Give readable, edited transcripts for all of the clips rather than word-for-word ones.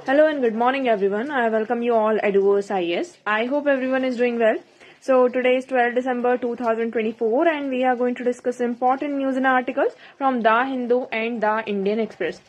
Hello and good morning everyone. I welcome you all at Eduverse IS. I hope everyone is doing well. So today is 12 December 2024 and we are going to discuss important news and articles from The Hindu and The Indian Express.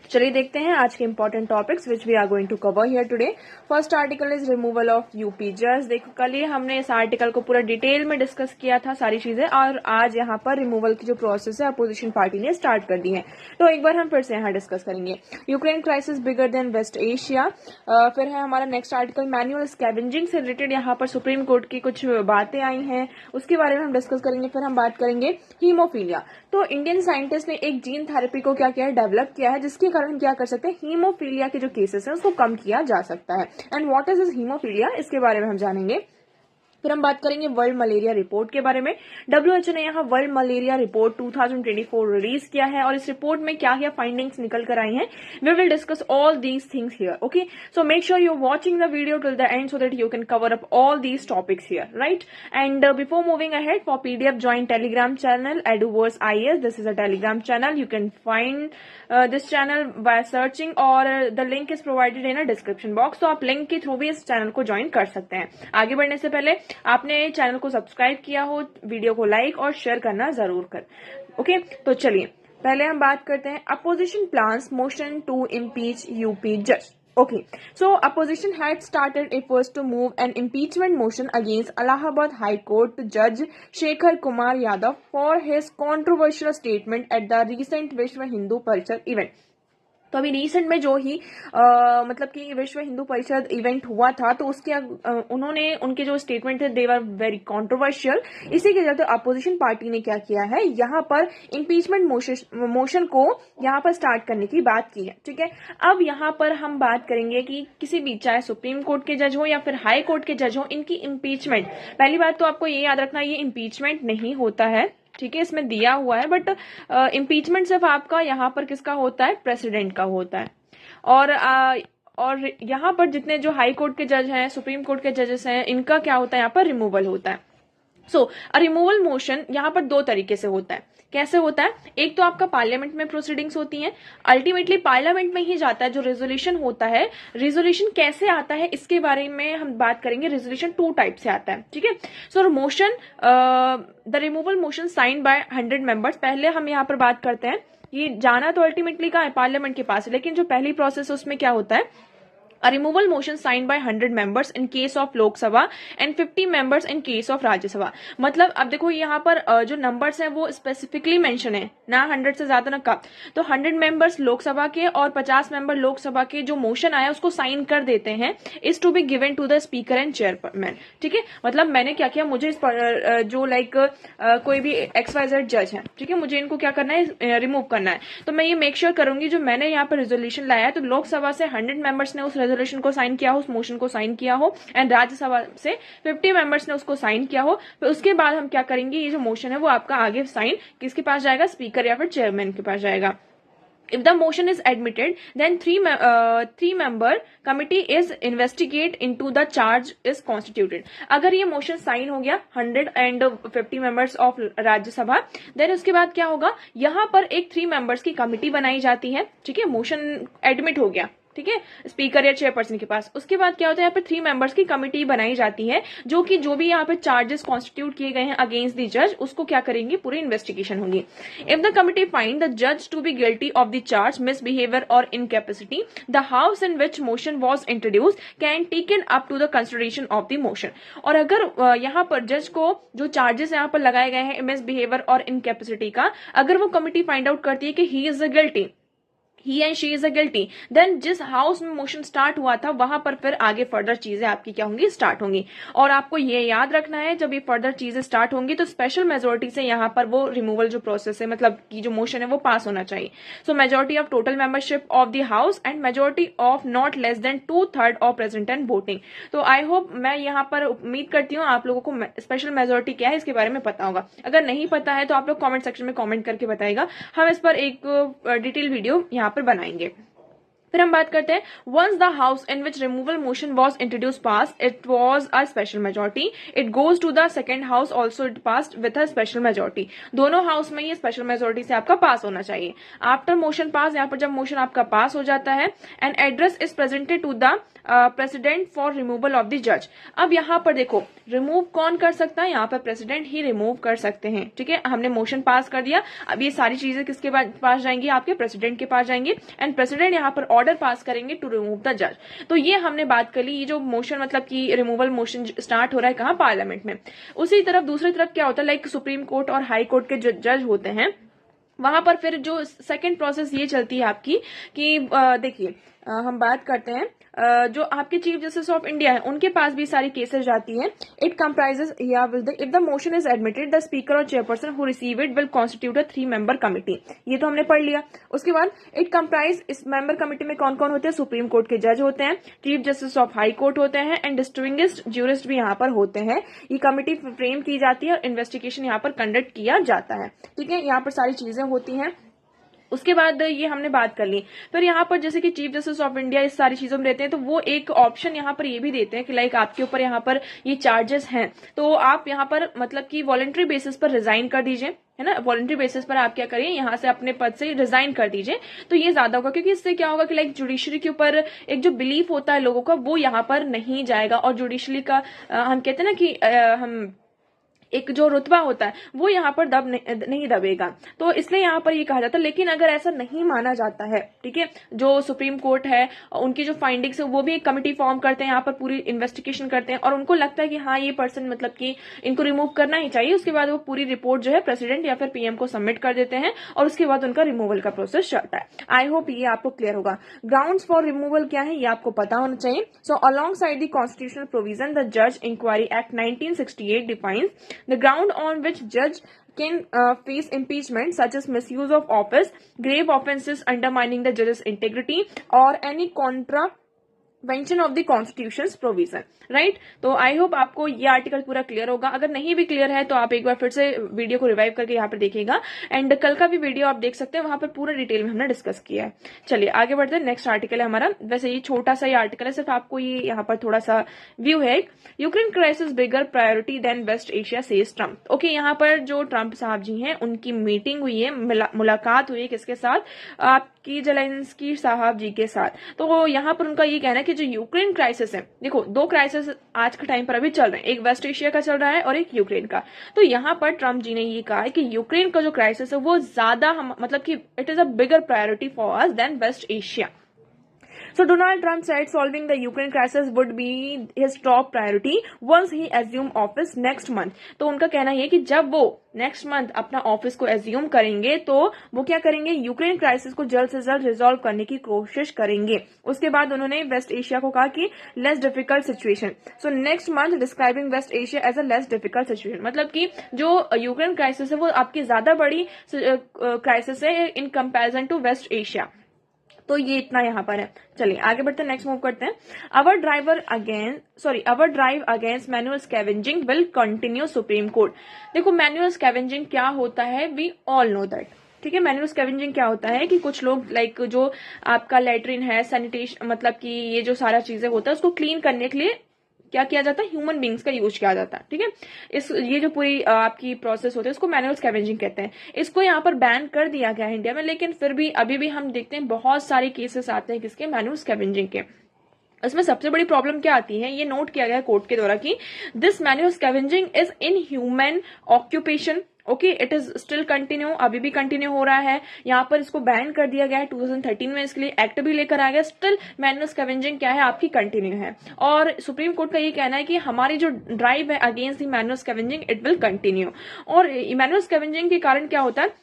चलिए देखते हैं आज के important topics which we are going to cover here today. First article is removal of UP जज। देखो कल ही हमने इस आर्टिकल को पूरा डिटेल में डिस्कस किया था सारी चीजें, और आज यहाँ पर रिमूवल की जो प्रोसेस है अपोजिशन पार्टी ने स्टार्ट कर दी है, तो एक बार हम फिर से यहाँ डिस्कस करेंगे। Ukraine crisis bigger than West Asia. फिर है हमारा नेक्स्ट आर्टिकल मैनुअल स्कैवेंजिंग से रिलेटेड, यहाँ पर सुप्रीम कोर्ट की कुछ बातें आई हैं, उसके बारे में हम डिस्कस करेंगे। फिर हम बात करेंगे हीमोफीलिया। तो इंडियन साइंटिस्ट ने एक जीन थेरेपी को क्या किया है, डेवलप किया है, जिसके कारण क्या कर सकते हैं, हीमोफीलिया के जो केसेस हैं उसको कम किया जा सकता है। And what is this haemophilia, इसके बारे में हम जानेंगे। फिर हम बात करेंगे वर्ल्ड मलेरिया रिपोर्ट के बारे में। डब्ल्यूएचओ ने यहाँ वर्ल्ड मलेरिया रिपोर्ट 2024 रिलीज किया है और इस रिपोर्ट में क्या क्या फाइंडिंग्स निकल कर आई हैं, we will discuss all these things here. Okay, so make sure you watching the video till the end so that you can cover up all these topics here, right. And before moving ahead, for PDF join Telegram channel Eduverse IS. This is a telegram channel. You can find this channel by searching, और the link is provided in a description box. तो आप link के through भी इस channel को join कर सकते हैं। आगे बढ़ने से पहले आपने चैनल को सब्सक्राइब किया हो, वीडियो को लाइक और शेयर करना जरूर कर। ओके, तो चलिए पहले हम बात करते हैं opposition plans motion to impeach UP जज। Okay, so opposition had started efforts to move an impeachment motion against Allahabad High Court Judge Shekhar Kumar Yadav for his controversial statement at the recent Vishwa Hindu Parishad event. तो अभी recent में जो ही मतलब कि विश्व Hindu Parishad event हुआ था, तो उसके उन्होंने उनके जो स्टेटमेंट थे दे वर वेरी कॉन्ट्रोवर्शियल। इसी के चलते अपोजिशन पार्टी ने क्या किया है, यहाँ पर इम्पीचमेंट मोशन को यहाँ पर स्टार्ट करने की बात की है। ठीक है, अब यहाँ पर हम बात करेंगे कि किसी भी, चाहे सुप्रीम कोर्ट के जज हो या फिर हाई कोर्ट के जज हो, इनकी इम्पीचमेंट, पहली बात तो आपको ये याद रखना, ये इम्पीचमेंट नहीं होता है, ठीक है, इसमें दिया हुआ है, बट इम्पीचमेंट सिर्फ आपका यहाँ पर किसका होता है, प्रेसिडेंट का होता है। और यहाँ पर जितने जो हाई कोर्ट के जज हैं, सुप्रीम कोर्ट के जजेस हैं, इनका क्या होता है, यहाँ पर रिमूवल होता है। सो रिमूवल मोशन यहाँ पर दो तरीके से होता है। कैसे होता है, एक तो आपका पार्लियामेंट में प्रोसीडिंग्स होती हैं, अल्टीमेटली पार्लियामेंट में ही जाता है जो रेजोल्यूशन होता है। रेजोल्यूशन कैसे आता है इसके बारे में हम बात करेंगे। रेजोल्यूशन 2 टाइप से आता है, ठीक है। So motion, the removal motion sign by 100 members. पहले हम यहाँ पर बात करते हैं, ये जाना तो अल्टीमेटली कहाँ है, पार्लियामेंट के पास, लेकिन जो पहली प्रोसेस है उसमें क्या होता है, A removal motion signed by 100 members in case of Lok Sabha and 50 members in case of राज्य सभा। मतलब अब देखो यहाँ पर जो नंबर्स हैं वो स्पेसिफिकली मेंशन है ना, 100 से ज्यादा ना कम। तो 100 मेंबर्स लोकसभा के और 50 मेंबर लोकसभा के जो मोशन आया उसको साइन कर देते हैं, is to be given to the speaker and chairman. ठीक है, मतलब मैंने क्या किया, मुझे इस पर जो लाइक कोई भी XYZ जज है, ठीक है, मुझे इनको क्या करना है, रिमूव करना है, तो मैं ये मेक श्योर करूंगी जो मैंने यहाँ पर रेजोल्यूशन लाया है, तो लोकसभा से 100 मेंबर्स ने उस रेजोल्यूशन को साइन किया हो, उस मोशन को साइन किया हो, एंड राज्यसभा से 50 मेंबर्स ने उसको साइन किया हो। फिर उसके बाद हम क्या करेंगे, ये जो मोशन है वो आपका आगे साइन किसके पास जाएगा, स्पीकर या फिर चेयरमैन के पास जाएगा। If the motion is admitted, then three member committee is investigate into the charge is constituted. अगर ये मोशन साइन हो गया 150 members of राज्यसभा, then उसके बाद क्या होगा, यहाँ पर एक 3 members की कमिटी बनाई जाती है। ठीक है, मोशन एडमिट हो गया, ठीक है, स्पीकर या चेयरपर्सन के पास। उसके बाद क्या होता है, यहाँ पे 3 मेंबर्स की कमिटी बनाई जाती है, जो कि जो भी यहाँ पे चार्जेस कॉन्स्टिट्यूट किए गए हैं अगेंस्ट द जज, उसको क्या करेंगे, पूरी इन्वेस्टिगेशन होगी। If the committee find the जज to be guilty of the charge misbehaviour और incapacity, the house in which motion was introduce can taken up to the consideration of the motion. और अगर यहाँ पर जज को जो चार्जेस यहाँ पर लगाए गए हैं मिसबिहेवियर और इनकैपेसिटी का, अगर वो कमिटी फाइंड आउट करती है कि he is a guilty, he and she is a guilty, then जिस हाउस में मोशन स्टार्ट हुआ था वहां पर फिर आगे फर्दर चीजें आपकी क्या होंगी, स्टार्ट होंगी। और आपको ये याद रखना है, जब ये फर्दर चीजें स्टार्ट होंगी तो स्पेशल मेजोरिटी से यहाँ पर वो रिमूवल जो प्रोसेस है, मतलब कि जो मोशन है वो पास होना चाहिए। सो majority of total membership of the house and majority of not less than 2/3 of present and voting. तो आई होप, मैं यहाँ पर उम्मीद करती हूँ आप लोगों को स्पेशल मेजोरिटी क्या है इसके बारे में पता होगा। अगर नहीं पता है तो आप लोग कॉमेंट सेक्शन में कॉमेंट करके बताएगा, हम इस पर एक डिटेल वीडियो यहाँ पर बनाएंगे। फिर हम बात करते हैं once the house in which removal motion was introduce pass it was a special majority it goes to the second house also it pass with a special majority. दोनों हाउस में ये स्पेशल मेजोरिटी से आपका पास होना चाहिए। After motion pass, यहाँ पर जब मोशन आपका पास हो जाता है, an address is presented to the president for removal of the जज। अब यहाँ पर देखो रिमूव कौन कर सकता है, यहाँ पर प्रेसिडेंट ही रिमूव कर सकते हैं। ठीक है, हमने मोशन पास कर दिया, अब ये सारी चीजें किसके पास जाएंगी, आपके प्रेसिडेंट के पास जाएंगी, एंड प्रेसिडेंट यहाँ पर ऑर्डर पास करेंगे टू रिमूव द जज। तो ये हमने बात कर ली, ये जो मोशन मतलब कि रिमूवल मोशन स्टार्ट हो रहा है कहाँ, पार्लियामेंट में। उसी तरफ दूसरी तरफ क्या होता है, लाइक सुप्रीम कोर्ट और हाई कोर्ट के जो जज होते हैं, वहां पर फिर जो सेकंड प्रोसेस ये चलती है आपकी कि देखिए हम बात करते हैं जो आपके चीफ जस्टिस ऑफ इंडिया है उनके पास भी सारी केसेस जाती हैं। It comprises if the motion is admitted the speaker और chairperson who receive it will constitute a 3 member committee. ये तो हमने पढ़ लिया। उसके बाद इट कंप्राइज, इस मेंबर कमिटी में कौन कौन होते हैं, सुप्रीम कोर्ट के जज होते हैं, chief justice of high court होते हैं, एंड डिस्टिंग्विश्ड ज्यूरिस्ट भी यहाँ पर होते हैं। ये कमिटी फ्रेम की जाती है और इन्वेस्टिगेशन यहाँ पर कंडक्ट किया जाता है। ठीक है, यहाँ पर सारी चीजें होती हैं। उसके बाद ये हमने बात कर ली। फिर यहाँ पर जैसे कि चीफ जस्टिस ऑफ इंडिया इस सारी चीजों में रहते हैं, तो वो एक ऑप्शन यहाँ पर ये भी देते हैं कि लाइक आपके ऊपर यहाँ पर ये चार्जेस हैं, तो आप यहाँ पर मतलब कि वॉलंटरी बेसिस पर रिजाइन कर दीजिए, है ना। वॉलंटरी बेसिस पर आप क्या करिए, यहाँ से अपने पद से रिजाइन कर दीजिए, तो ये ज्यादा होगा। क्योंकि इससे क्या होगा कि लाइक जुडिशरी के ऊपर एक जो बिलीफ होता है लोगों का वो यहाँ पर नहीं जाएगा, और जुडिशरी का हम कहते हैं ना कि हम एक जो रुतबा होता है वो यहाँ पर नहीं दबेगा, तो इसलिए यहाँ पर ये कहा जाता है। लेकिन अगर ऐसा नहीं माना जाता है, ठीक है, जो सुप्रीम कोर्ट है उनकी जो फाइंडिंग्स है वो भी एक कमिटी फॉर्म करते हैं, यहाँ पर पूरी इन्वेस्टिगेशन करते हैं, और उनको लगता है कि हाँ ये पर्सन मतलब कि इनको रिमूव करना ही चाहिए, उसके बाद वो पूरी रिपोर्ट जो है प्रेसिडेंट या फिर पीएम को सबमिट कर देते हैं, और उसके बाद उनका रिमूवल का प्रोसेस चलता है। आई होप ये आपको क्लियर होगा। ग्राउंड्स फॉर रिमूवल क्या है ये आपको पता होना चाहिए। So alongside the constitutional provision the जज inquiry act 1968 defines the ground on which judge can face impeachment such as misuse of office, grave offenses undermining the judge's integrity or any contravention of the constitution's provision, right. तो I hope आपको ये article पूरा clear होगा। अगर नहीं भी clear है तो आप एक बार फिर से वीडियो को रिवाइव करके यहाँ पर देखिएगा, एंड कल का भी वीडियो आप देख सकते हैं, वहां पर पूरा डिटेल में हमने डिस्कस किया है। चलिए आगे बढ़ते हैं। नेक्स्ट आर्टिकल है हमारा, वैसे ये छोटा सा ये आर्टिकल है, सिर्फ आपको ये यहाँ पर थोड़ा सा व्यू है। Ukraine crisis bigger priority than West Asia says Trump. Okay, यहाँ पर जो ट्रम्प साहब जी हैं उनकी मीटिंग हुई है, मुलाकात हुई है किसके साथ, आपकी जेलेंस्की साहब जी के साथ। तो यहाँ पर उनका ये कहना है कि जो यूक्रेन क्राइसिस है, देखो 2 क्राइसिस आज के टाइम पर अभी चल रहे हैं, एक वेस्ट एशिया का चल रहा है और एक यूक्रेन का। तो यहाँ पर ट्रम्प जी ने ये कहा है कि यूक्रेन का जो क्राइसिस है वो ज्यादा मतलब कि it is a bigger priority for us than West Asia. So Donald Trump said solving the Ukraine crisis would be his top priority once he assumed office next month. तो उनका कहना ये कि जब वो नेक्स्ट मंथ अपना office को assume करेंगे तो वो क्या करेंगे, यूक्रेन क्राइसिस को जल्द से जल्द रिजॉल्व करने की कोशिश करेंगे। उसके बाद उन्होंने वेस्ट एशिया को कहा कि less difficult situation. So next month describing West Asia as a less difficult situation, मतलब कि जो यूक्रेन क्राइसिस है वो आपकी ज्यादा बड़ी क्राइसिस है in comparison to West Asia. तो ये इतना यहाँ पर है। चलिए आगे बढ़ते हैं, नेक्स्ट मूव करते हैं। Our drive against manual scavenging will continue Supreme Court. देखो मैनुअल स्कैवेंजिंग क्या होता है, वी ऑल नो दैट। ठीक है, मैनुअल स्कैवेंजिंग क्या होता है कि कुछ लोग लाइक जो आपका लेटरिन है, सैनिटेशन मतलब कि ये जो सारा चीजें होता है उसको क्लीन करने के लिए क्या किया जाता है, ह्यूमन बींग्स का यूज किया जाता है। ठीक है, ये जो पूरी आपकी प्रोसेस होती है उसको मैनुअल स्कैवेंजिंग कहते हैं। इसको यहाँ पर बैन कर दिया गया है इंडिया में, लेकिन फिर भी अभी भी हम देखते हैं बहुत सारे केसेस आते हैं किसके, मैनुअल स्कैवेंजिंग के। इसमें सबसे बड़ी प्रॉब्लम क्या आती है, ये नोट किया गया है कोर्ट के द्वारा कि this manual scavenging is in human occupation. Okay, it is still continue, अभी भी कंटिन्यू हो रहा है। यहाँ पर इसको बैन कर दिया गया है 2013 में, इसके लिए एक्ट भी लेकर आ गया। स्टिल मैनुअल स्कैवेंजिंग क्या है, आपकी कंटिन्यू है। और सुप्रीम कोर्ट का ये कहना है कि हमारी जो ड्राइव है against the manual scavenging it will continue. और मैनुअल स्कैवेंजिंग के कारण क्या होता है,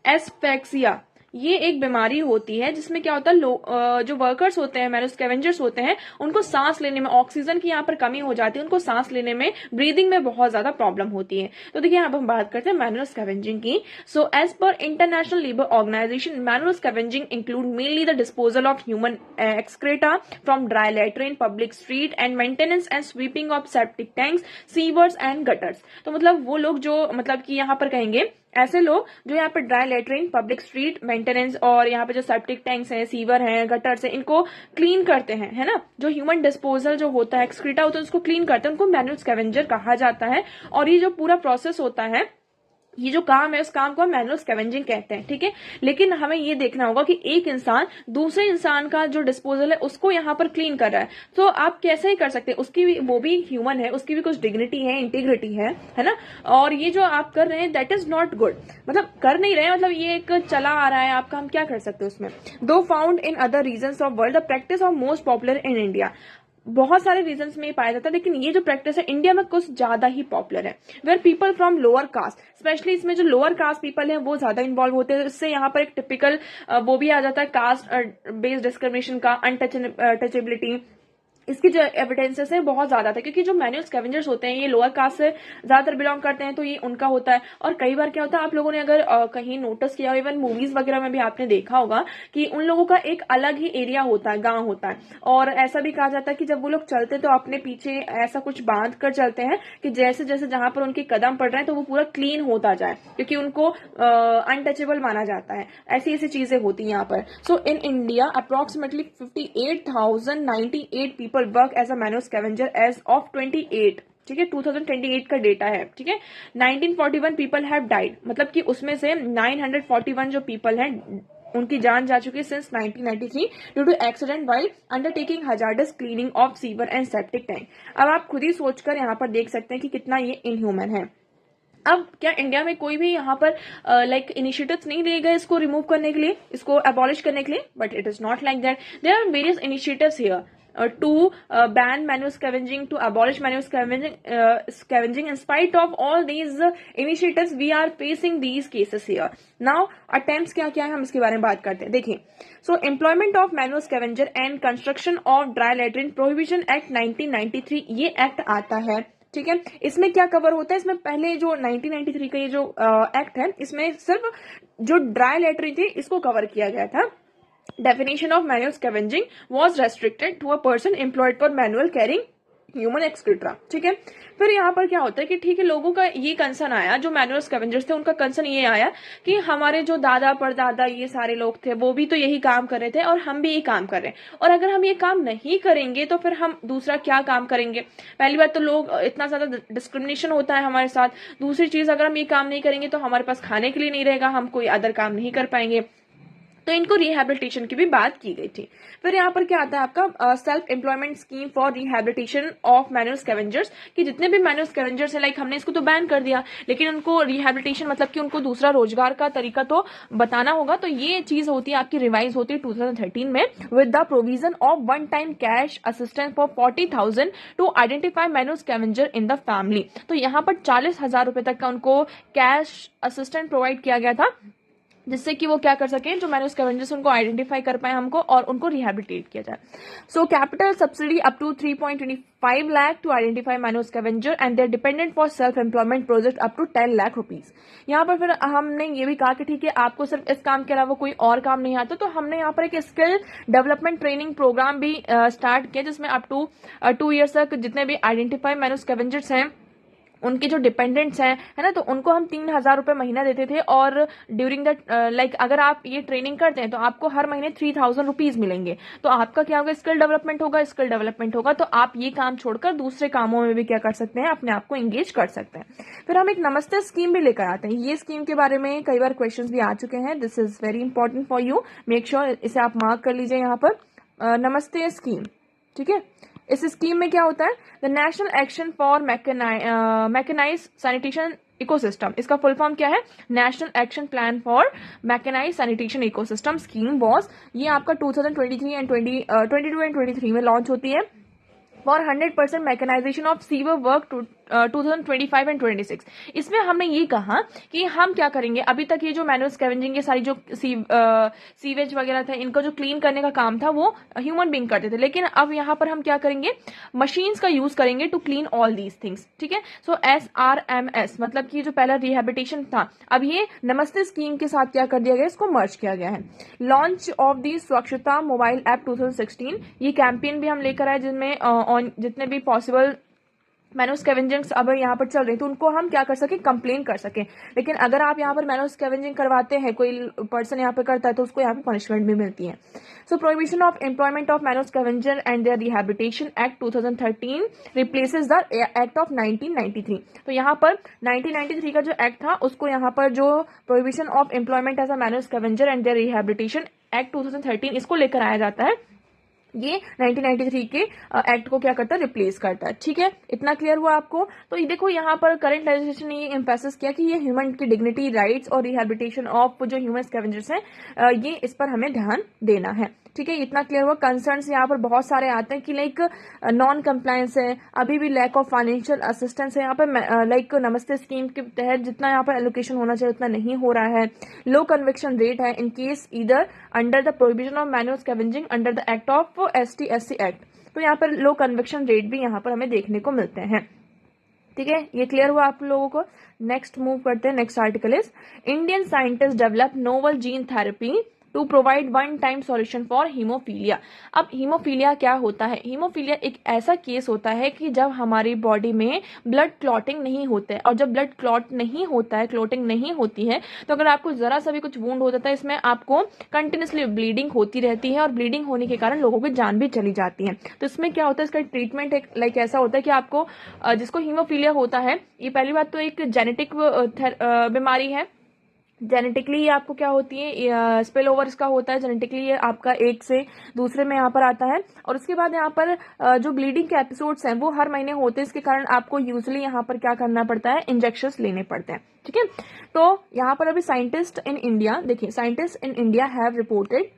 एस्फेक्सिया, ये एक बीमारी होती है जिसमें क्या होता है जो वर्कर्स होते हैं, मैनुअल स्कैवेंजर्स होते हैं, उनको सांस लेने में ऑक्सीजन की यहाँ पर कमी हो जाती है, उनको सांस लेने में, ब्रीदिंग में बहुत ज्यादा प्रॉब्लम होती है। तो देखिए अब हम बात करते हैं मैनुअल स्कैवेंजिंग की। So as per International Labour Organization manual scavenging include mainly the disposal of human excreta from dry latrine, public street and maintenance and sweeping of septic tanks, sewers and gutters. तो मतलब वो लोग जो मतलब कि यहाँ पर कहेंगे ऐसे लोग जो यहाँ पर dry latrine, public street maintenance और यहाँ पे जो सेप्टिक टैंक्स हैं, सीवर हैं, गटर्स हैं, इनको क्लीन करते हैं, है ना, जो ह्यूमन डिस्पोजल जो होता है, एक्सक्रीटा होता है, उसको क्लीन करते हैं, उनको मैनुअल स्कैवेंजर कहा जाता है। और ये जो पूरा प्रोसेस होता है, ये जो काम है, उस काम को हम मैनुअल स्कैवेंजिंग कहते हैं, ठीक है। लेकिन हमें ये देखना होगा कि एक इंसान दूसरे इंसान का जो डिस्पोजल है उसको यहाँ पर क्लीन कर रहा है, तो आप कैसे ही कर सकते हैं, उसकी भी, वो भी ह्यूमन है, उसकी भी कुछ डिग्निटी है, इंटीग्रिटी है ना। और ये जो आप कर रहे हैं दैट इज नॉट गुड, मतलब कर नहीं रहे हैं, मतलब ये एक चला आ रहा है आपका, हम क्या कर सकते हैं उसमें। Though found in other regions of world, the practice of most popular in India, बहुत सारे रीजंस में पाया जाता है, लेकिन ये जो प्रैक्टिस है इंडिया में कुछ ज्यादा ही पॉपुलर है। Where people from lower caste, specially इसमें जो लोअर कास्ट पीपल है वो ज्यादा इन्वॉल्व होते हैं। इससे यहाँ पर एक टिपिकल वो भी आ जाता है कास्ट बेस्ड डिस्क्रिमिनेशन का, अनटचेबिलिटी, इसकी जो एविडेंसेस है बहुत ज्यादा था, क्योंकि जो मैनुअल स्कैवेंजर्स होते हैं ये लोअर कास्ट से ज्यादातर बिलोंग करते हैं, तो ये उनका होता है। और कई बार क्या होता है, आप लोगों ने अगर कहीं नोटिस किया, इवन मूवीज वगैरह में भी आपने देखा होगा कि उन लोगों का एक अलग ही एरिया होता है, गांव होता है। और ऐसा भी कहा जाता है कि जब वो लोग चलते तो अपने पीछे ऐसा कुछ बांध कर चलते हैं कि जैसे जैसे जहां पर उनके कदम पड़ रहे हैं तो वो पूरा क्लीन होता जाए, क्योंकि उनको अनटचेबल माना जाता है। ऐसी ऐसी चीजें होती हैं यहाँ पर। So in India approximately 58,098 people work as a manual scavenger age of 28, ठीक है, 2028 का डेटा है, ठीक है। 1941 पीपल हैव डाइड, मतलब कि उसमें से 941 जो पीपल हैं उनकी जान जा चुकी है since 1993 due to accident while undertaking hazardous cleaning of sewer and septic tank. अब आप खुद ही सोचकर यहाँ पर देख सकते हैं कि कितना ये इनह्यूमन है। अब क्या इंडिया में कोई भी यहाँ पर लाइक इनिशिएटिव्स नहीं लिए गए इसको रिमूव करने के लिए, इसको अबॉलिश करने के लिए? But it is not like that. There are various initiatives here to ban manual scavenging, to abolish manual scavenging. In spite of all these initiatives, we are facing these cases here. Now attempts क्या क्या है, हम इसके बारे में बात करते हैं। देखिए, so employment of manual scavenger and construction of dry latrine prohibition act 1993, ये एक्ट आता है, ठीक है। इसमें क्या कवर होता है, इसमें पहले जो 1993 का ये जो एक्ट है, इसमें सिर्फ जो ड्राई लेटरिन थी इसको कवर किया गया था। Definition of manual scavenging was restricted to a person employed for manual carrying human excreta, ठीक है। फिर यहाँ पर क्या होता है कि ठीक है, लोगों का ये कंसर्न आया, जो मैनुअल स्कैवेंजर्स थे उनका कंसर्न ये आया कि हमारे जो दादा परदादा ये सारे लोग थे वो भी तो यही काम कर रहे थे और हम भी यही काम कर रहे हैं, और अगर हम ये काम नहीं करेंगे तो फिर हम दूसरा क्या काम करेंगे। पहली बात तो लोग इतना ज्यादा डिस्क्रिमिनेशन होता है हमारे साथ, दूसरी चीज अगर हम ये काम नहीं करेंगे तो हमारे पास खाने के लिए नहीं रहेगा, हम कोई अदर काम नहीं कर पाएंगे, तो इनको रिहेबिलिटेशन की भी बात की गई थी। फिर यहाँ पर क्या आता है आपका self employment scheme for rehabilitation of manual scavengers, कि जितने भी मैनुअल स्कैवेंजर्स है लाइक हमने इसको तो बैन कर दिया, लेकिन उनको रिहेबिलिटेशन मतलब कि उनको दूसरा रोजगार का तरीका तो बताना होगा। तो ये चीज होती है आपकी रिवाइज होती है 2013 में with the provision of one time cash assistance for 40,000 to identify manual scavenger in the family. तो यहाँ पर 40,000 रुपए तक का उनको कैश असिस्टेंट प्रोवाइड किया गया था, जिससे कि वो क्या कर सके, जो मैनुअल स्कैवेंजर्स उनको आइडेंटिफाई कर पाए हमको और उनको रिहेबिलिटेट किया जाए। So capital subsidy up to 3.25 lakh to identify manual scavenger and their dependent for self employment project up to 10 lakh rupees. यहाँ पर फिर हमने ये भी कहा कि ठीक है, आपको सिर्फ इस काम के अलावा कोई और काम नहीं आता, तो हमने यहाँ पर एक स्किल डेवलपमेंट ट्रेनिंग प्रोग्राम भी स्टार्ट किया, जिसमें अप टू 2 ईयर्स तक जितने भी आइडेंटिफाई मैनुअल स्कैवेंजर्स हैं उनके जो डिपेंडेंट्स हैं, है ना, तो उनको हम 3,000 रुपए महीना देते थे। और ड्यूरिंग दैट लाइक अगर आप ये ट्रेनिंग करते हैं तो आपको हर महीने 3,000 रुपीज मिलेंगे। तो आपका क्या होगा, स्किल डेवलपमेंट होगा, स्किल डेवलपमेंट होगा तो आप ये काम छोड़कर दूसरे कामों में भी क्या कर सकते हैं, अपने आप को एंगेज कर सकते हैं। फिर हम एक नमस्ते स्कीम भी लेकर आते हैं। ये स्कीम के बारे में कई बार क्वेश्चन भी आ चुके हैं, this is very important for you, make sure इसे आप मार्क कर लीजिए यहाँ पर। नमस्ते स्कीम, ठीक है। इस स्कीम में क्या होता है, the national action for mechanise sanitation ecosystem, इसका फुल फॉर्म क्या है, national action plan for mechanise sanitation ecosystem scheme was, ये आपका 2023 एंड 22 एंड 23 में लॉन्च होती है for 100% mechanisation of sewer work 2025 and 26। इसमें हमने ये कहा कि हम क्या करेंगे, अभी तक ये जो मैनुअल स्कैवेंजिंग ये सारी जो सीवेज वगैरह था इनको जो क्लीन करने का काम था वो ह्यूमन बीइंग करते थे, लेकिन अब यहाँ पर हम क्या करेंगे, मशीन्स का यूज करेंगे to clean all these things, ठीक है। सो SRMS मतलब कि जो पहला रिहेबिलिटेशन था, अब ये नमस्ते स्कीम के साथ क्या कर दिया गया, इसको मर्ज किया गया है। लॉन्च ऑफ दी स्वच्छता मोबाइल ऐप 2016, ये कैंपेन भी हम लेकर आए जिनमें जितने भी पॉसिबल मैनो स्कैवेंजिंग्स अब यहाँ पर चल रही है, तो उनको हम क्या कर सके, कंप्लेन कर सके। लेकिन अगर आप यहाँ पर मैनो स्कैवेंजिंग करवाते हैं, कोई पर्सन यहाँ पर करता है, तो उसको यहाँ पर पनिशमेंट भी मिलती है। So prohibition of employment of manual scavenger and their rehabilitation act 2013 replaces the act of 1993। तो यहाँ पर 1993 का जो एक्ट था, उसको यहाँ पर जो prohibition of employment as a manual scavenger and their rehabilitation act 2013, इसको लेकर आया जाता है। ये 1993 के एक्ट को क्या करता है, रिप्लेस करता है। ठीक है, इतना क्लियर हुआ आपको। तो ये देखो, यहाँ पर करंट लेजिस्लेशन ने ये एम्फेसिस किया कि ये ह्यूमन की डिग्निटी, राइट्स और रिहैबिलिटेशन ऑफ जो ह्यूमन स्कैवेंजर्स हैं, ये इस पर हमें ध्यान देना है। ठीक है, इतना क्लियर हुआ। कंसर्न्स यहाँ पर बहुत सारे आते हैं कि लाइक नॉन कंप्लायंस है, अभी भी लैक ऑफ फाइनेंशियल असिस्टेंस है यहाँ पर, लाइक नमस्ते स्कीम के तहत जितना यहाँ पर एलोकेशन होना चाहिए उतना नहीं हो रहा है। लो कन्विक्शन रेट है in case either under the prohibition of manual scavenging under the act of ST/SC act. तो यहाँ पर लो कन्विक्शन रेट भी यहाँ पर हमें देखने को मिलते हैं। ठीक है, ये क्लियर हुआ आप लोगों को। नेक्स्ट मूव करते हैं। Next article is Indian scientist develop novel gene therapy to provide one time solution for haemophilia. अब हीमोफीलिया क्या होता है? हीमोफीलिया एक ऐसा केस होता है कि जब हमारी बॉडी में ब्लड क्लॉटिंग नहीं होता है, और जब ब्लड क्लॉट नहीं होता है, क्लॉटिंग नहीं होती है, तो अगर आपको जरा सा भी कुछ वुंड हो जाता है, इसमें आपको कंटिन्यूसली ब्लीडिंग होती रहती है, और ब्लीडिंग होने के कारण लोगों की जान भी चली जाती है। तो इसमें क्या होता है, इसका ट्रीटमेंट एक लाइक ऐसा होता है कि आपको जिसको हीमोफीलिया होता है, ये पहली बात तो एक जेनेटिक बीमारी है। जेनेटिकली ये आपको क्या होती है, स्पिल ओवर इसका होता है, जेनेटिकली ये आपका एक से दूसरे में यहाँ पर आता है। और उसके बाद यहाँ पर जो ब्लीडिंग के एपिसोड्स हैं वो हर महीने होते हैं, इसके कारण आपको यूजुअली यहाँ पर क्या करना पड़ता है, इंजेक्शंस लेने पड़ते हैं। ठीक है, तो यहाँ पर अभी साइंटिस्ट इन इंडिया, देखिए, scientist in India have reported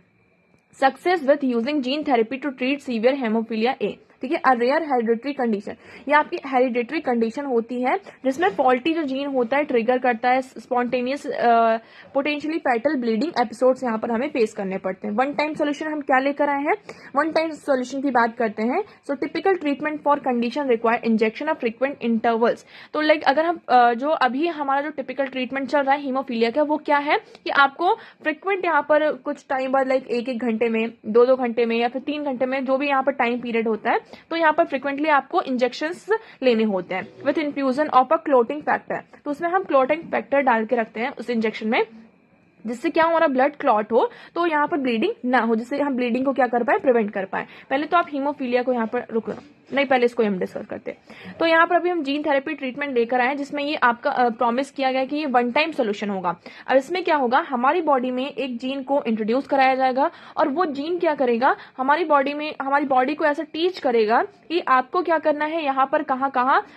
success with using gene therapy to treat severe haemophilia A. ठीक है, अ रेयर हेरिडिटरी कंडीशन, ये आपकी हेरिडिटरी कंडीशन होती है जिसमें फॉल्टी जो जीन होता है ट्रिगर करता है spontaneous potentially fatal bleeding episodes यहाँ पर हमें फेस करने पड़ते हैं। वन टाइम सोल्यूशन हम क्या लेकर आए हैं, वन टाइम सोल्यूशन की बात करते हैं। So typical treatment for condition require injection of frequent intervals. तो लाइक अगर हम जो अभी हमारा जो टिपिकल ट्रीटमेंट चल रहा है हीमोफीलिया का, वो क्या है कि आपको फ्रिक्वेंट यहाँ पर कुछ टाइम बाद, लाइक एक घंटे में, दो घंटे में, या फिर 3 घंटे में, जो भी यहाँ पर टाइम पीरियड होता है, तो यहाँ पर फ्रिक्वेंटली आपको इंजेक्शंस लेने होते हैं with infusion of a clotting factor. तो उसमें हम क्लोटिंग फैक्टर डाल के रखते हैं उस इंजेक्शन में, जिससे क्या हमारा ब्लड क्लॉट हो, तो यहाँ पर ब्लीडिंग ना हो, जिससे हम ब्लीडिंग को क्या कर पाए, प्रिवेंट कर पाए। पहले तो आप हीमोफीलिया को यहाँ पर रुक नहीं, पहले इसको हम डिस्कस करते हैं। तो यहाँ पर अभी हम जीन थेरेपी ट्रीटमेंट लेकर आए, जिसमें ये आपका प्रॉमिस किया गया कि ये वन टाइम सोल्यूशन होगा। अब इसमें क्या होगा, हमारी बॉडी में एक जीन को इंट्रोड्यूस कराया जाएगा, और वो जीन क्या करेगा, हमारी बॉडी में, हमारी बॉडी को ऐसा टीच करेगा कि आपको क्या करना है, यहाँ पर कहाँ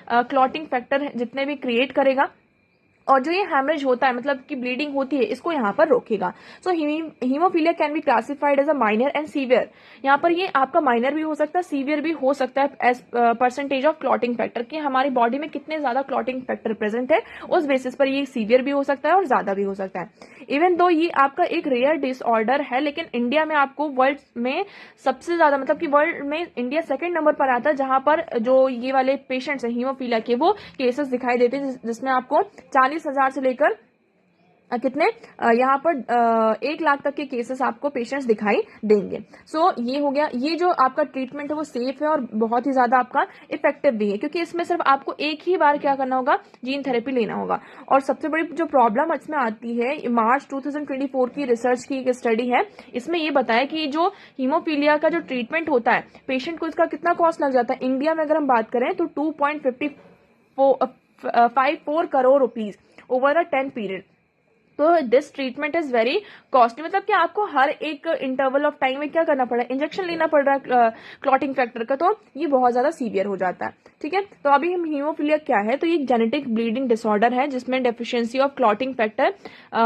क्लॉटिंग फैक्टर जितने भी क्रिएट करेगा, और जो ये हैमरेज होता है, मतलब कि ब्लीडिंग होती है, इसको यहाँ पर रोकेगा। So haemophilia can be classified as a minor and severe. यहाँ पर ये आपका माइनर भी हो सकता है, सीवियर भी हो सकता है, as percentage of clotting factor, कि हमारी बॉडी में कितने ज्यादा क्लॉटिंग फैक्टर प्रेजेंट है, उस बेसिस पर ये सीवियर भी हो सकता है और ज्यादा भी हो सकता है। इवन दो ये आपका एक रेयर डिसऑर्डर है, लेकिन इंडिया में आपको वर्ल्ड में सबसे ज्यादा, मतलब कि वर्ल्ड में इंडिया सेकंड नंबर पर आता है, जहां पर जो ये वाले पेशेंट्स हैं हीमोफीलिया के, वो केसेस दिखाई देते हैं, जिसमें आपको 40,000 से लेकर कितने यहाँ पर 1 लाख तक के केसेस आपको पेशेंट्स दिखाई देंगे। सो ये हो गया, ये जो आपका ट्रीटमेंट है वो सेफ है और बहुत ही ज्यादा आपका इफेक्टिव भी है, क्योंकि इसमें सिर्फ आपको एक ही बार क्या करना होगा, जीन थेरेपी लेना होगा। और सबसे बड़ी जो प्रॉब्लम इसमें आती है, मार्च 2024 की रिसर्च की एक स्टडी है, इसमें ये बताया कि जो हीमोफीलिया का जो ट्रीटमेंट होता है पेशेंट को, इसका कितना कॉस्ट लग जाता है। इंडिया में अगर हम बात करें तो 2.54 crore rupees over a 10 period. तो this treatment is very costly, मतलब कि आपको हर एक इंटरवल ऑफ टाइम में क्या करना पड़ रहा है, इंजेक्शन लेना पड़ रहा है क्लॉटिंग फैक्टर का, तो ये बहुत ज्यादा सीवियर हो जाता है। ठीक है, तो अभी हम हीमोफीलिया क्या है, तो ये जेनेटिक ब्लीडिंग डिसऑर्डर है जिसमें डेफिशिएंसी ऑफ क्लॉटिंग फैक्टर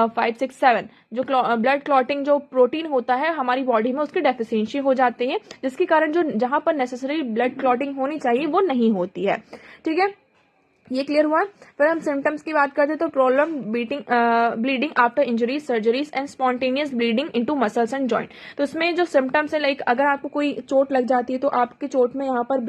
5, 6, 7 जो ब्लड क्लॉटिंग जो प्रोटीन होता है हमारी बॉडी में, उसकी डेफिशिएंसी हो जाती है, जिसके कारण जो जहां पर नेसेसरी ब्लड क्लॉटिंग होनी चाहिए वो नहीं होती है। ठीक है, ये क्लियर हुआ। फिर हम सिम्टम्स की बात करते हैं तो problem bleeding after injuries, surgeries and spontaneous bleeding into muscles and joint. तो इसमें जो सिम्टम्स है, लाइक अगर आपको कोई चोट लग जाती है तो आपके चोट में यहाँ पर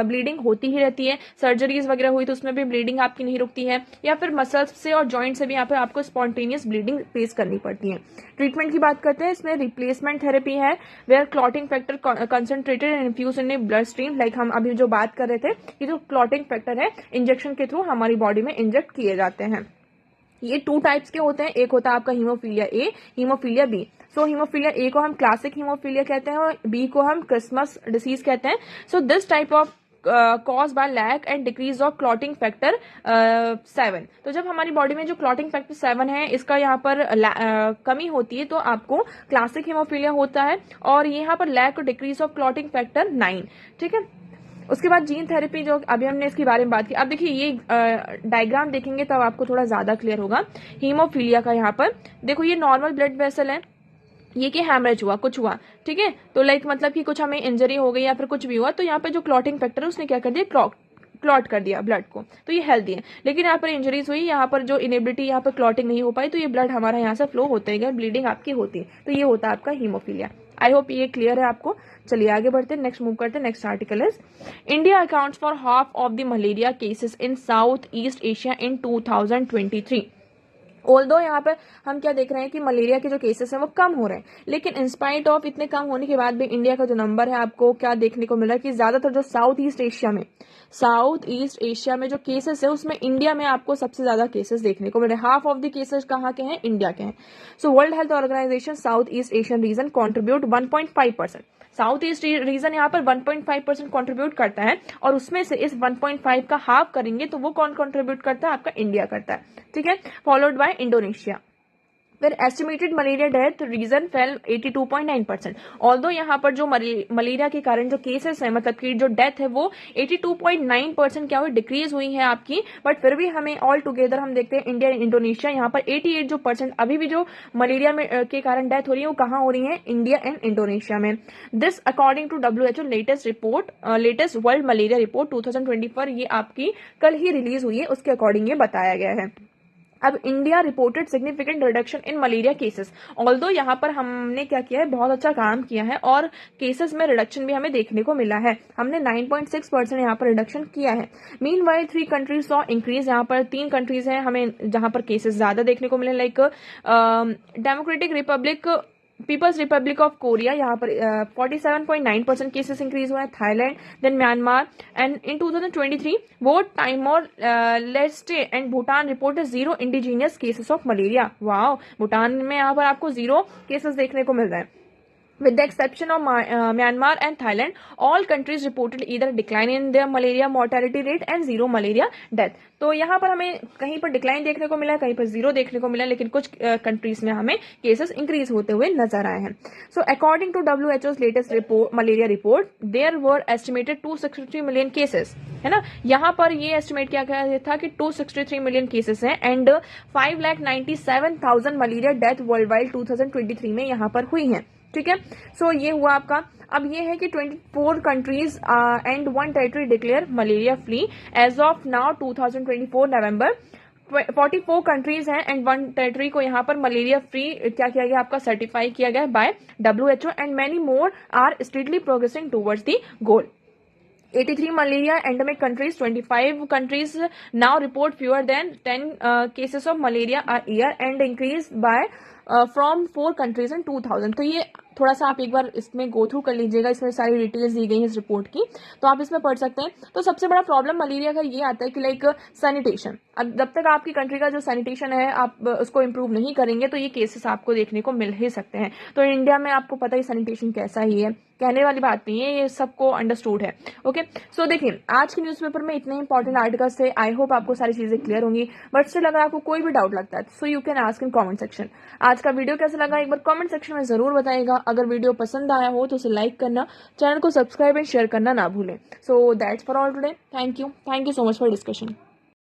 ब्लीडिंग होती ही रहती है, सर्जरीज वगैरह हुई तो उसमें भी ब्लीडिंग आपकी नहीं रुकती है, या फिर मसल्स से और जॉइंट से भी यहाँ पर आपको स्पॉन्टेनियस ब्लीडिंग फेस करनी पड़ती है। ट्रीटमेंट की बात करते हैं, इसमें रिप्लेसमेंट थेरेपी है, where clotting factor concentrated and infuse in a blood stream. Like हम अभी जो बात कर रहे थे कि जो क्लॉटिंग फैक्टर है इंजेक्शन के थ्रू हमारी बॉडी में इंजेक्ट किए जाते हैं। ये 2 टाइप्स के होते हैं, एक होता है आपका haemophilia A, haemophilia B. So haemophilia A को हम क्लासिक हीमोफीलिया कहते हैं और बी को हम क्रिसमस डिसीज कहते हैं। So this type of cause by lack and decrease of clotting factor 7। तो जब हमारी बॉडी में जो क्लॉटिंग फैक्टर 7 है इसका यहाँ पर कमी होती है तो आपको क्लासिक हीमोफीलिया होता है, और यहाँ पर लैक और डिक्रीज ऑफ क्लॉटिंग फैक्टर 9। ठीक है। उसके बाद जीन थेरेपी, जो अभी हमने इसके बारे में बात की। अब देखिए ये डायग्राम देखेंगे तब आपको थोड़ा ज्यादा क्लियर होगा हीमोफीलिया का। यहाँ पर देखो ये नॉर्मल ब्लड वेसल है, ये कि हैमरेज हुआ, कुछ हुआ, ठीक है, तो लाइक मतलब कि कुछ हमें इंजरी हो गई या फिर कुछ भी हुआ तो यहाँ पे जो क्लॉटिंग फैक्टर है उसने क्या कर दिया, क्लॉट कर दिया ब्लड को, तो ये हेल्दी है। लेकिन यहाँ पर इंजरीज हुई, यहाँ पर जो इनेबिलिटी, यहाँ पर क्लॉटिंग नहीं हो पाई तो ये ब्लड हमारा यहाँ से फ्लो होते गया, ब्लीडिंग आपकी होती है, तो ये होता है आपका हीमोफीलिया। आई होप ये क्लियर है आपको। चलिए आगे बढ़ते हैं, नेक्स्ट मूव करते हैं। Next article is India accounts for half of the malaria cases in south east Asia in 2023। Although यहाँ पर हम क्या देख रहे हैं कि मलेरिया के जो केसेस हैं वो कम हो रहे हैं, लेकिन इंस्पाइट ऑफ इतने कम होने के बाद भी इंडिया का जो नंबर है आपको क्या देखने को मिल रहा है कि ज्यादातर जो साउथ ईस्ट एशिया में जो केसेस है उसमें इंडिया में आपको सबसे ज्यादा केसेस देखने को मिल रहे हैं। हाफ ऑफ द केसेस कहाँ के हैं, इंडिया के हैं। So World Health Organization South East Asian region contribute 1.5%। South East region यहाँ पर 1.5% कॉन्ट्रीब्यूट करता है, और उसमें से इस 1.5 का हाफ करेंगे तो वो कौन कॉन्ट्रीब्यूट करता है, आपका इंडिया करता है। ठीक है, फॉलोड बाय इंडोनेशिया। फिर estimated malaria death region fell 82.9%। Although यहाँ पर जो मलेरिया के कारण जो केसेस है, मतलब कि जो डेथ है वो 82.9% क्या हुई, डिक्रीज हुई है आपकी, बट फिर भी हमें ऑल टुगेदर हम देखते हैं इंडिया इंडोनेशिया यहाँ पर 88 जो परसेंट अभी भी जो मलेरिया में के कारण डेथ हो रही है वो कहाँ हो रही है, इंडिया एंड इंडोनेशिया में। This according to WHO latest World Malaria Report 2024, ये आपकी कल ही रिलीज हुई है, उसके अकॉर्डिंग ये बताया गया है। अब India reported significant reduction in malaria cases. Although यहाँ पर हमने क्या किया है, बहुत अच्छा काम किया है और केसेस में रिडक्शन भी हमें देखने को मिला है। हमने 9.6% यहाँ पर रिडक्शन किया है। Meanwhile 3 countries saw increase. यहाँ पर 3 कंट्रीज हैं हमें जहां पर केसेस ज्यादा देखने को मिले, like People's Republic of Korea, यहाँ पर 47.9% केसेस इंक्रीज हुए हैं। Thailand, then Myanmar, and in 2023 both Timor Leste and Bhutan reported 0 indigenous cases of malaria. Wow, Bhutan में यहाँ पर आपको 0 केसेस देखने को मिल रहे हैं। With the exception of Myanmar and Thailand, all countries reported either decline in their malaria mortality rate and 0 malaria death. तो यहाँ पर हमें कहीं पर डिक्लाइन देखने को मिला है, कहीं पर 0 देखने को मिला है, लेकिन कुछ कंट्रीज में हमें केसेस इंक्रीज होते हुए नजर आए हैं। So according to WHO's latest malaria report, there were estimated 263 million cases, है ना। यहाँ पर ये एस्टिमेट क्या गया था कि 263 मिलियन केसेस हैं and 5,97,000 malaria death world wide 2023 में यहाँ पर हुई हैं। ठीक है, सो ये हुआ आपका। अब ये है कि 24 countries and 1 territory declare malaria free as of now 2024 November. 44 countries हैं एंड 1 टेरिटरी को यहाँ पर मलेरिया फ्री क्या किया गया, आपका सर्टिफाई किया गया by WHO, and many more are strictly progressing towards the goal. 83 malaria endemic countries, 25 countries now report fewer than 10 cases of malaria a year and increased by from 4 countries in 2000। तो ये थोड़ा सा आप एक बार इसमें go through कर लीजिएगा, इसमें सारी डिटेल्स दी गई है इस रिपोर्ट की, तो आप इसमें पढ़ सकते हैं। तो सबसे बड़ा प्रॉब्लम मलेरिया का ये आता है कि लाइक सैनिटेशन। अब जब तक आपकी कंट्री का जो सैनिटेशन है आप उसको इम्प्रूव नहीं करेंगे तो ये केसेस आपको देखने को मिल ही सकते हैं। तो इंडिया में आपको पता ही सैनिटेशन कैसा ही है, कहने वाली बात नहीं है, ये सबको अंडरस्टूड है। ओके, सो देखिए आज के न्यूज़पेपर में इतने इंपॉर्टेंट आर्टिकल्स थे। आई होप आपको सारी चीजें क्लियर होंगी, बट स्टिल अगर आपको कोई भी डाउट लगता है so you can ask in comment section. आज का वीडियो कैसा लगा एक बार कमेंट सेक्शन में जरूर बताइएगा। अगर वीडियो पसंद आया हो तो उसे लाइक करना, चैनल को सब्सक्राइब एंड शेयर करना ना भूलें। So that's for all today. Thank you so much for discussion.